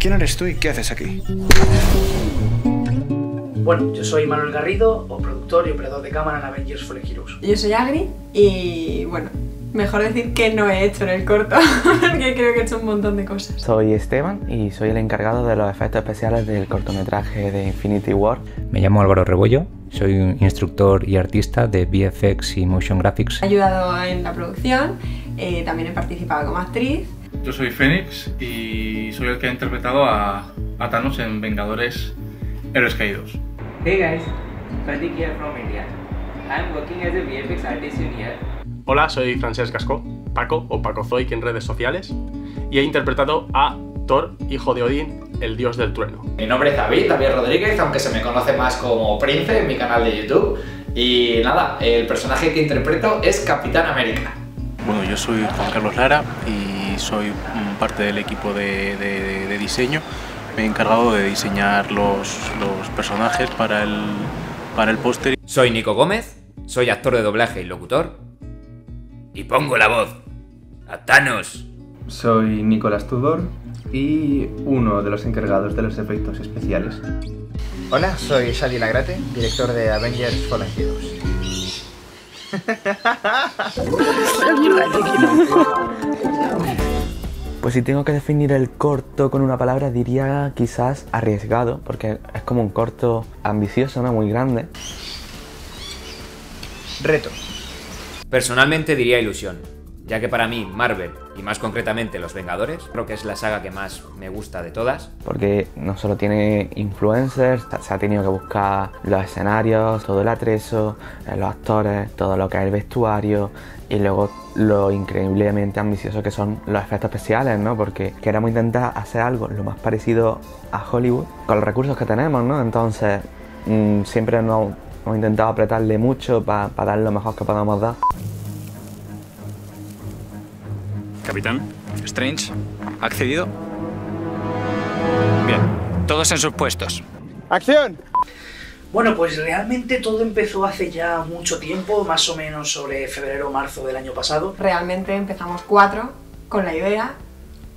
¿Quién eres tú y qué haces aquí? Bueno, yo soy Manuel Garrido, o productor y operador de cámara en Avengers Fallen Heroes. Yo soy Agri y bueno, mejor decir que no he hecho en el corto, porque creo que he hecho un montón de cosas. Soy Esteban y soy el encargado de los efectos especiales del cortometraje de Infinity War. Me llamo Álvaro Rebollo, soy un instructor y artista de VFX y Motion Graphics. He ayudado en la producción, también he participado como actriz. Yo soy Fénix y soy el que ha interpretado a Thanos en Vengadores Héroes Caídos. Hey guys, Pratik here from India. I'm working as a VFX artist in here. Hola, soy Francesc Gascó, Paco o Paco Zoic en redes sociales, y he interpretado a Thor, hijo de Odín, el dios del trueno. Mi nombre es David Rodríguez, aunque se me conoce más como Prince en mi canal de YouTube. Y nada, el personaje que interpreto es Capitán América. Bueno, yo soy Juan Carlos Lara y soy parte del equipo de diseño. Me he encargado de diseñar los personajes para el póster. Soy Nico Gómez, soy actor de doblaje y locutor. Y pongo la voz a Thanos. Soy Nicolás Tudor y uno de los encargados de los efectos especiales. Hola, soy Xavi Lagrate, director de Avengers Fallen Heroes. Pues si tengo que definir el corto con una palabra diría quizás arriesgado, porque es como un corto ambicioso, ¿no? Muy grande. Reto. Personalmente diría ilusión, ya que para mí Marvel, y más concretamente Los Vengadores, creo que es la saga que más me gusta de todas. Porque no solo tiene influencers, se ha tenido que buscar los escenarios, todo el atrezo, los actores, todo lo que es el vestuario y luego lo increíblemente ambicioso que son los efectos especiales, ¿no? Porque queremos intentar hacer algo lo más parecido a Hollywood con los recursos que tenemos, ¿no? Entonces siempre hemos intentado apretarle mucho para dar lo mejor que podamos dar. Capitán, Strange, ¿ha accedido? Bien, todos en sus puestos. ¡Acción! Bueno, pues realmente todo empezó hace ya mucho tiempo, más o menos sobre febrero o marzo del año pasado. Realmente empezamos 4 con la idea,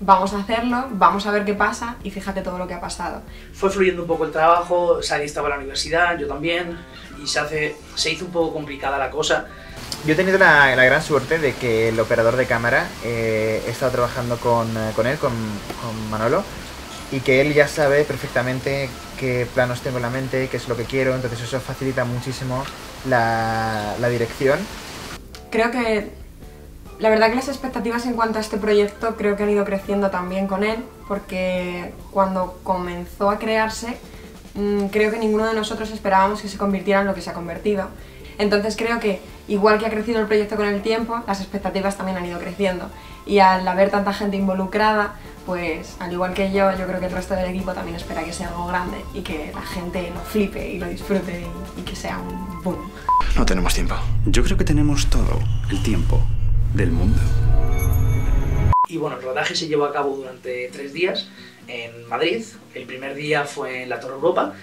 vamos a hacerlo, vamos a ver qué pasa y fíjate todo lo que ha pasado. Fue fluyendo un poco el trabajo, Sari estaba en la universidad, yo también, y se hizo un poco complicada la cosa. Yo he tenido la gran suerte de que el operador de cámara, he estado trabajando con él, con Manolo, y que él ya sabe perfectamente qué planos tengo en la mente, qué es lo que quiero, entonces eso facilita muchísimo la dirección. Creo que la verdad que las expectativas en cuanto a este proyecto creo que han ido creciendo también con él, porque cuando comenzó a crearse creo que ninguno de nosotros esperábamos que se convirtiera en lo que se ha convertido. Entonces creo que igual que ha crecido el proyecto con el tiempo, las expectativas también han ido creciendo. Y al haber tanta gente involucrada, pues al igual que yo creo que el resto del equipo también espera que sea algo grande y que la gente lo flipe y lo disfrute y que sea un boom. No tenemos tiempo. Yo creo que tenemos todo el tiempo del mundo. Y bueno, el rodaje se llevó a cabo durante 3 días en Madrid. El primer día fue en la Torre Europa,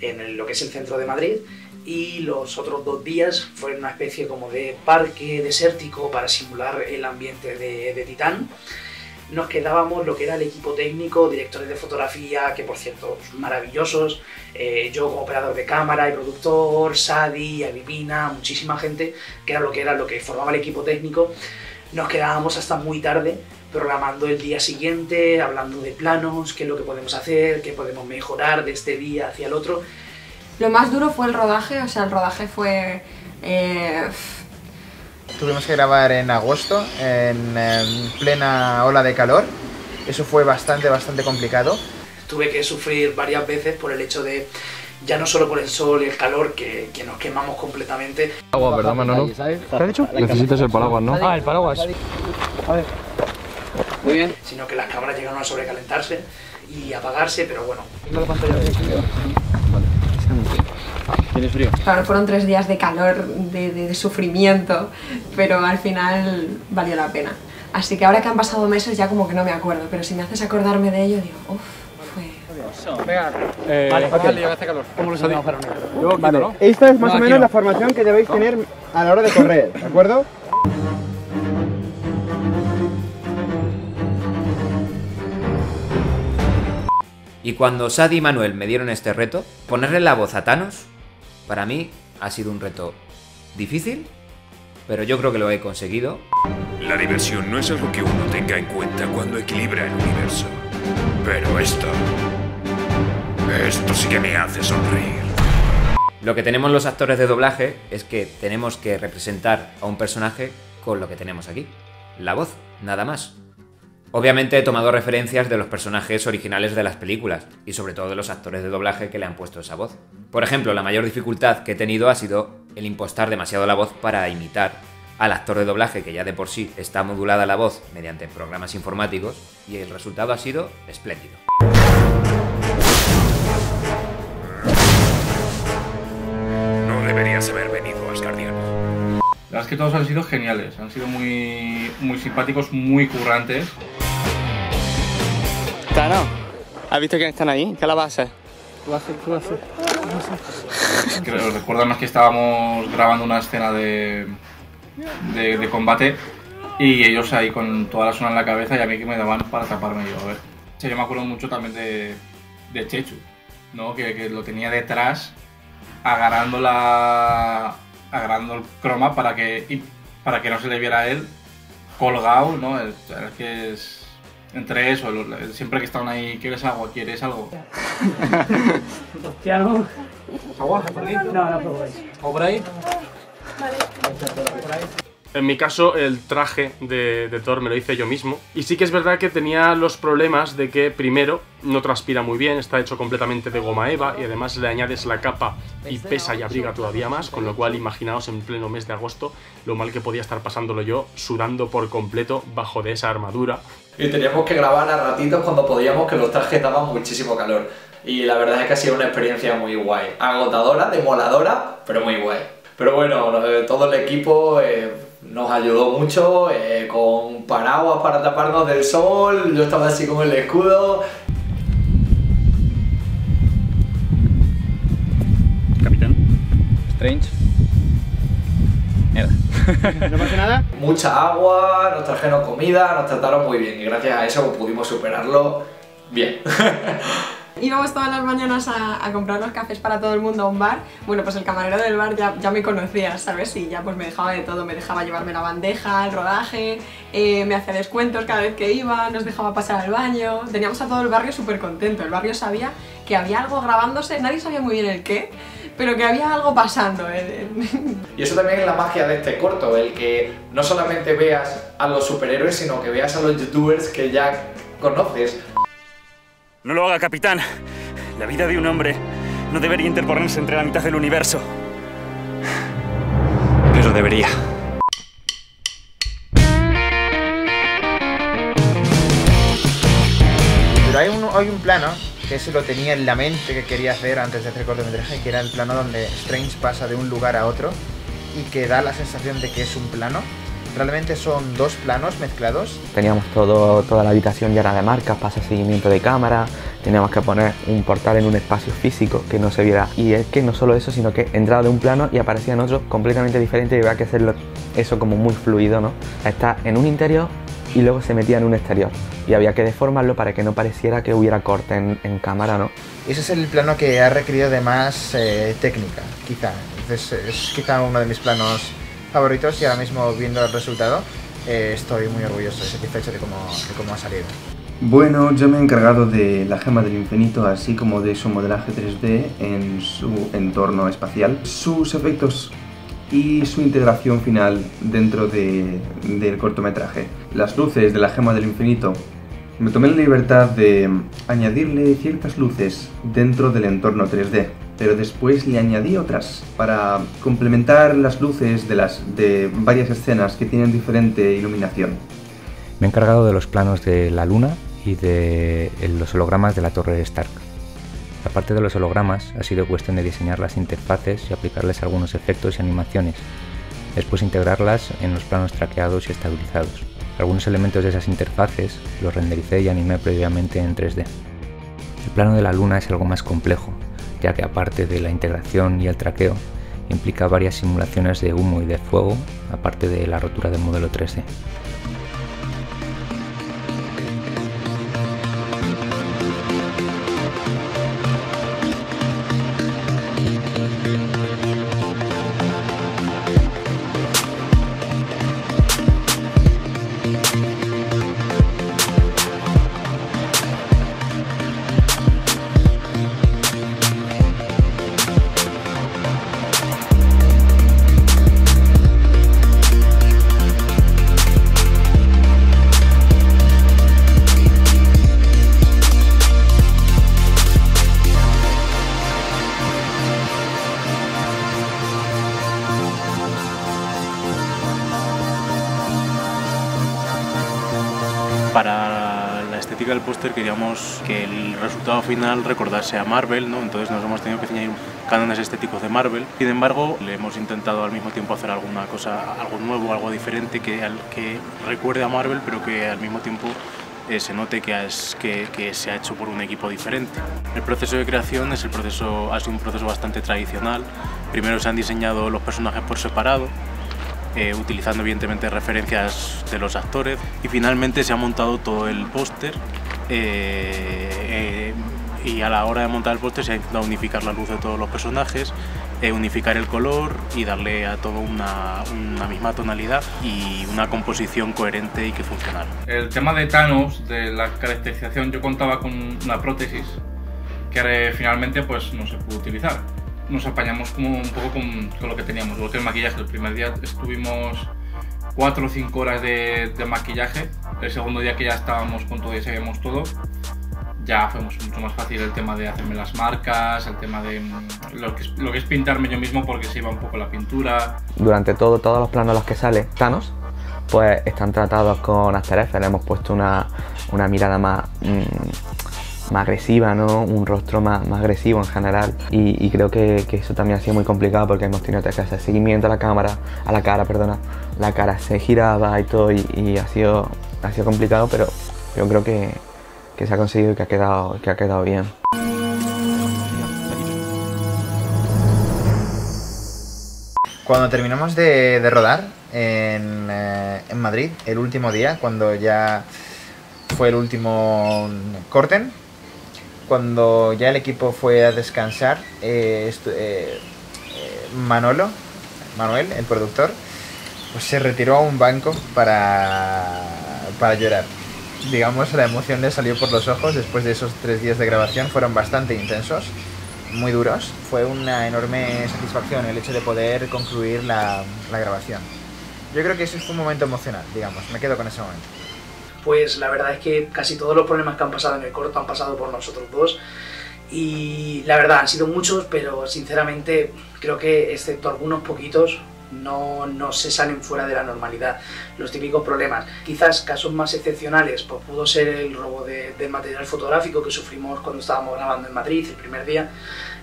en lo que es el centro de Madrid, y los otros 2 días fue una especie como de parque desértico para simular el ambiente de Titán. Nos quedábamos lo que era el equipo técnico, directores de fotografía, que por cierto son maravillosos, yo como operador de cámara y productor, Sadi, Agripina, muchísima gente, que era lo que formaba el equipo técnico. Nos quedábamos hasta muy tarde programando el día siguiente, hablando de planos, qué es lo que podemos hacer, qué podemos mejorar de este día hacia el otro. Lo más duro fue el rodaje, o sea, el rodaje fue... Tuvimos que grabar en agosto, en plena ola de calor. Eso fue bastante complicado. Tuve que sufrir varias veces por el hecho de, ya no solo por el sol y el calor, que nos quemamos completamente. Agua, ¿verdad, Manolo? ¿Qué has dicho? Necesitas el paraguas, ¿no? Ah, el paraguas. A ver. Muy bien. Sino que las cámaras llegaron a sobrecalentarse y apagarse, pero bueno. ¿Tienes frío? Claro, fueron 3 días de calor, de sufrimiento, pero al final valió la pena. Así que ahora que han pasado meses ya como que no me acuerdo, pero si me haces acordarme de ello, digo, uff, fue... Venga, vale, hace calor. ¿Cómo lo sabemos para unir? Vale, esta es más o menos la formación que debéis tener a la hora de correr, ¿de acuerdo? Y cuando Sadie y Manuel me dieron este reto, ponerle la voz a Thanos, para mí ha sido un reto difícil, pero yo creo que lo he conseguido. La diversión no es algo que uno tenga en cuenta cuando equilibra el universo. Pero esto sí que me hace sonreír. Lo que tenemos los actores de doblaje es que tenemos que representar a un personaje con lo que tenemos aquí. La voz, nada más. Obviamente he tomado referencias de los personajes originales de las películas y sobre todo de los actores de doblaje que le han puesto esa voz. Por ejemplo, la mayor dificultad que he tenido ha sido el impostar demasiado la voz para imitar al actor de doblaje, que ya de por sí está modulada la voz mediante programas informáticos, y el resultado ha sido espléndido. No deberías haber venido, Asgardiano. La verdad es que todos han sido geniales, han sido muy simpáticos, muy currantes. Tano, ¿has visto quién están ahí? ¿Qué la vas a hacer? ¿Qué va a hacer? Creo, recuerdo más que estábamos grabando una escena de combate y ellos ahí con toda la zona en la cabeza y a mí que me daban para taparme yo, a ver. Sí, yo me acuerdo mucho también de Chechu, ¿no? Que lo tenía detrás agarrando el croma para que no se le viera a él colgado, ¿no? Es que es entre eso, siempre que estaban ahí, ¿quieres algo? ¿Quieres algo? Cristiano. ¿Agua? ¿Por aquí? No, ¿o por ahí? Vale. En mi caso, el traje de Thor me lo hice yo mismo. Y sí que es verdad que tenía los problemas de que, primero, no transpira muy bien, está hecho completamente de goma eva y además le añades la capa y pesa y abriga todavía más, con lo cual imaginaos en pleno mes de agosto lo mal que podía estar pasándolo yo, sudando por completo bajo de esa armadura. Y teníamos que grabar a ratitos cuando podíamos, que los trajes daban muchísimo calor. Y la verdad es que ha sido una experiencia muy guay. Agotadora, demoladora, pero muy guay. Pero bueno, todo el equipo nos ayudó mucho, con paraguas para taparnos del sol, yo estaba así con el escudo. Capitán. Strange. Mierda. ¿No pasa nada? Mucha agua, nos trajeron comida, nos trataron muy bien y gracias a eso pudimos superarlo bien. Íbamos todas las mañanas a comprar los cafés para todo el mundo a un bar. Bueno, pues el camarero del bar ya me conocía, ¿sabes? Y ya pues me dejaba de todo, me dejaba llevarme la bandeja, el rodaje, me hacía descuentos cada vez que iba, nos dejaba pasar al baño. Teníamos a todo el barrio súper contento, el barrio sabía que había algo grabándose, nadie sabía muy bien el qué, pero que había algo pasando. Y eso también es la magia de este corto, el que no solamente veas a los superhéroes, sino que veas a los youtubers que ya conoces. No lo haga, capitán. La vida de un hombre no debería interponerse entre la mitad del universo. Pero debería. Pero hay un plano que eso lo tenía en la mente que quería hacer antes de hacer el cortometraje, que era el plano donde Strange pasa de un lugar a otro y que da la sensación de que es un plano. Realmente son dos planos mezclados. Teníamos toda la habitación llena de marcas, pasa seguimiento de cámara, teníamos que poner un portal en un espacio físico que no se viera. Y es que no solo eso, sino que entraba de un plano y aparecía en otro completamente diferente y había que hacerlo eso como muy fluido, ¿no? Está en un interior y luego se metía en un exterior. Y había que deformarlo para que no pareciera que hubiera corte en cámara, ¿no? Ese es el plano que ha requerido de más técnica, quizá. Entonces, es quizá uno de mis planos favoritos y ahora mismo viendo el resultado estoy muy orgulloso y satisfecho de cómo ha salido. Bueno, yo me he encargado de la gema del infinito, así como de su modelaje 3D en su entorno espacial, sus efectos y su integración final dentro del cortometraje. Las luces de la gema del infinito, me tomé la libertad de añadirle ciertas luces dentro del entorno 3D, pero después le añadí otras para complementar las luces de varias escenas que tienen diferente iluminación. Me he encargado de los planos de la luna y de los hologramas de la torre Stark. La parte de los hologramas ha sido cuestión de diseñar las interfaces y aplicarles algunos efectos y animaciones, después integrarlas en los planos traqueados y estabilizados. Algunos elementos de esas interfaces los rendericé y animé previamente en 3D. El plano de la luna es algo más complejo, ya que aparte de la integración y el traqueo, implica varias simulaciones de humo y de fuego, aparte de la rotura del modelo 3D. póster queríamos que el resultado final recordase a Marvel, ¿no? Entonces nos hemos tenido que ceñir cánones estéticos de Marvel. Sin embargo, le hemos intentado al mismo tiempo hacer alguna cosa, algo nuevo, algo diferente que recuerde a Marvel, pero que al mismo tiempo se note que se ha hecho por un equipo diferente. El proceso de creación ha sido un proceso bastante tradicional. Primero se han diseñado los personajes por separado, utilizando evidentemente referencias de los actores, y finalmente se ha montado todo el póster, y a la hora de montar el póster se ha intentado unificar la luz de todos los personajes, unificar el color y darle a todo una misma tonalidad y una composición coherente y que funcionara. El tema de Thanos, de la caracterización, yo contaba con una prótesis que finalmente pues no se pudo utilizar. Nos apañamos como un poco con lo que teníamos, lo que es el maquillaje. El primer día estuvimos 4 o 5 horas de maquillaje. El segundo día que ya estábamos con todo y sabíamos todo, ya fue mucho más fácil el tema de hacerme las marcas, el tema de lo que es pintarme yo mismo, porque se iba un poco la pintura. Durante todos los planos en los que sale Thanos, pues están tratados con After Effects. Le hemos puesto una mirada más agresiva, ¿no? Un rostro más agresivo en general, y creo que eso también ha sido muy complicado porque hemos tenido que hacer seguimiento a la cara, la cara se giraba y todo, y ha sido complicado, pero yo creo que se ha conseguido y que ha quedado bien. Cuando terminamos de rodar en Madrid, el último día, cuando ya fue el último corten, cuando ya el equipo fue a descansar, Manuel, el productor, pues se retiró a un banco para llorar. Digamos, la emoción le salió por los ojos después de esos 3 días de grabación. Fueron bastante intensos, muy duros. Fue una enorme satisfacción el hecho de poder concluir la grabación. Yo creo que ese fue un momento emocional, digamos, me quedo con ese momento. Pues la verdad es que casi todos los problemas que han pasado en el corto han pasado por nosotros dos, y la verdad han sido muchos, pero sinceramente creo que excepto algunos poquitos no se salen fuera de la normalidad. Los típicos problemas, quizás casos más excepcionales, pues pudo ser el robo del material fotográfico que sufrimos cuando estábamos grabando en Madrid el primer día.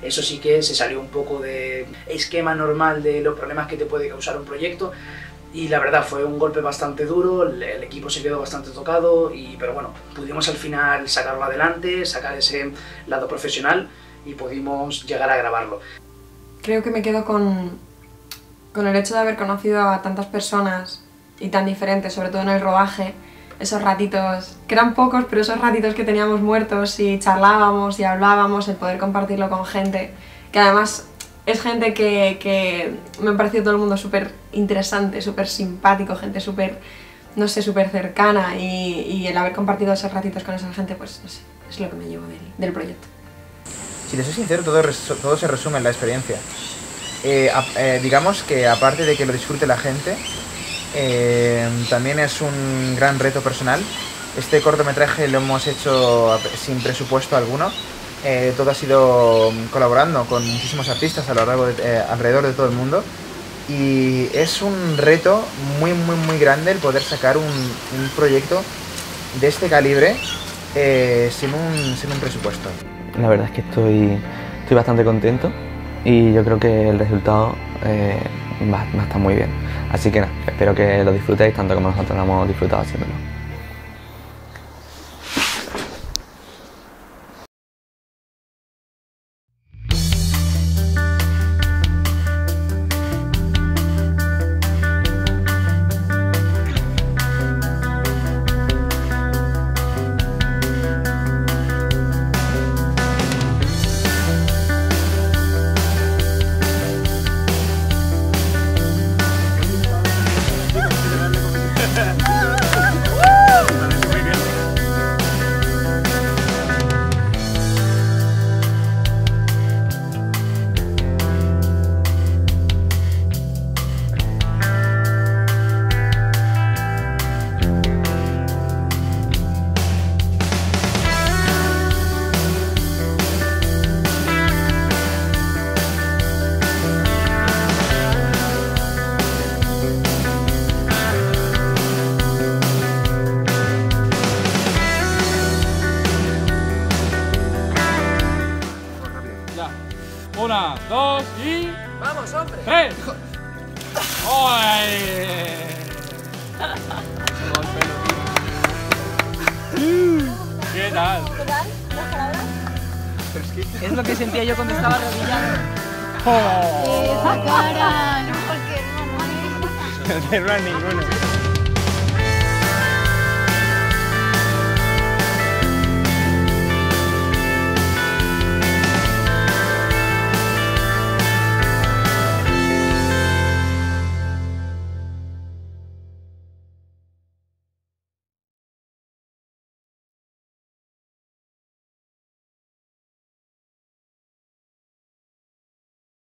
Eso sí que se salió un poco de esquema normal de los problemas que te puede causar un proyecto, y la verdad fue un golpe bastante duro. El equipo se quedó bastante tocado, pero bueno, pudimos al final sacarlo adelante, sacar ese lado profesional, y pudimos llegar a grabarlo. Creo que me quedo con el hecho de haber conocido a tantas personas y tan diferentes, sobre todo en el rodaje, esos ratitos, que eran pocos, pero esos ratitos que teníamos muertos y charlábamos y hablábamos, el poder compartirlo con gente, que además es gente que me ha parecido todo el mundo súper interesante, súper simpático, gente súper, no sé, súper cercana, y el haber compartido esos ratitos con esa gente, pues no sé, es lo que me llevo del proyecto. Si te soy sincero, todo se resume en la experiencia. Digamos que aparte de que lo disfrute la gente, también es un gran reto personal. Este cortometraje lo hemos hecho sin presupuesto alguno. Todo ha sido colaborando con muchísimos artistas alrededor de todo el mundo, y es un reto muy grande el poder sacar un proyecto de este calibre sin un presupuesto. La verdad es que estoy bastante contento, y yo creo que el resultado va a estar muy bien. Así que nada, espero que lo disfrutéis tanto como nosotros lo hemos disfrutado haciéndolo. 1, 2 y... ¡Vamos, hombre! 3. ¡Ay! ¿Qué tal? ¿Qué tal? ¿Las palabras? Es lo que sentía yo cuando estaba arrodillado. ¡Oh! ¡Esa cara! No, porque No hay ninguno.